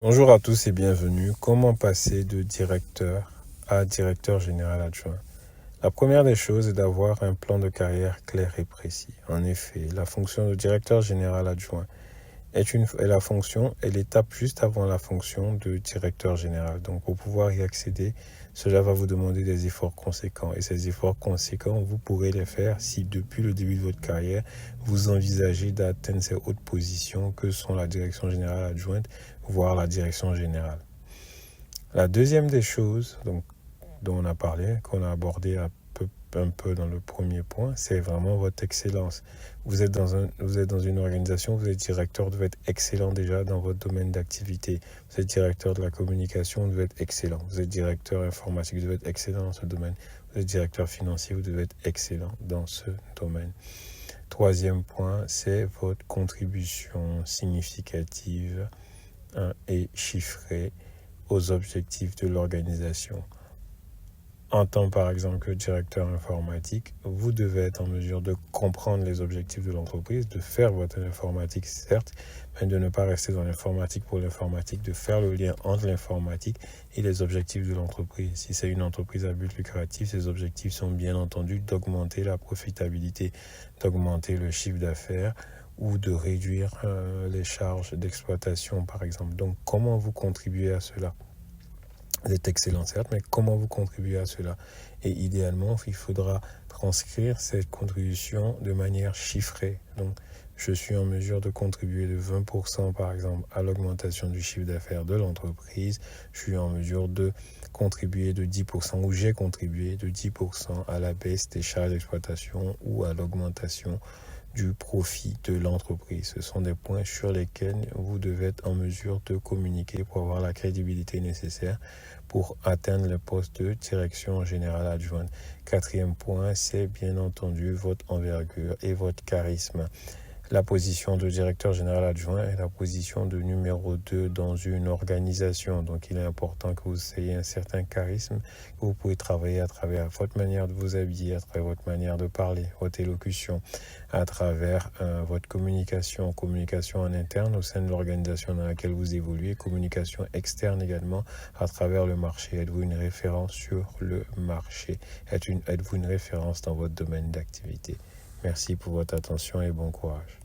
Bonjour à tous et bienvenue. Comment passer de directeur à directeur général adjoint? La première des choses est d'avoir un plan de carrière clair et précis. En effet, la fonction de directeur général adjoint est la fonction est l'étape juste avant la fonction de directeur général. Donc, pour pouvoir y accéder, cela va vous demander des efforts conséquents. Et ces efforts conséquents, vous pourrez les faire si depuis le début de votre carrière, vous envisagez d'atteindre ces hautes positions que sont la direction générale adjointe, voire la direction générale. La deuxième des choses dont on a parlé, qu'on a abordé un peu dans le premier point, c'est vraiment votre excellence. Vous êtes dans une organisation, vous êtes directeur, vous devez être excellent déjà dans votre domaine d'activité. Vous êtes directeur de la communication, vous devez être excellent. Vous êtes directeur informatique, vous devez être excellent dans ce domaine. Vous êtes directeur financier, vous devez être excellent dans ce domaine. Troisième point, c'est votre contribution significative et chiffrée aux objectifs de l'organisation. En tant par exemple que directeur informatique, vous devez être en mesure de comprendre les objectifs de l'entreprise, de faire votre informatique certes, mais de ne pas rester dans l'informatique pour l'informatique, de faire le lien entre l'informatique et les objectifs de l'entreprise. Si c'est une entreprise à but lucratif, ces objectifs sont bien entendu d'augmenter la profitabilité, d'augmenter le chiffre d'affaires ou de réduire les charges d'exploitation par exemple. Donc comment vous contribuez à cela ? Vous êtes excellent, certes, mais comment vous contribuez à cela? Et idéalement, il faudra transcrire cette contribution de manière chiffrée. Donc, je suis en mesure de contribuer de 20% par exemple à l'augmentation du chiffre d'affaires de l'entreprise. Je suis en mesure de contribuer de 10% ou j'ai contribué de 10% à la baisse des charges d'exploitation ou à l'augmentation du profit de l'entreprise. Ce sont des points sur lesquels vous devez être en mesure de communiquer pour avoir la crédibilité nécessaire pour atteindre le poste de direction générale adjointe. Quatrième point, c'est bien entendu votre envergure et votre charisme. La position de directeur général adjoint est la position de numéro 2 dans une organisation. Donc, il est important que vous ayez un certain charisme, que vous pouvez travailler à travers votre manière de vous habiller, à travers votre manière de parler, votre élocution, à travers votre communication en interne au sein de l'organisation dans laquelle vous évoluez, communication externe également à travers le marché. Êtes-vous une référence sur le marché? Êtes-vous une référence dans votre domaine d'activité? Merci pour votre attention et bon courage.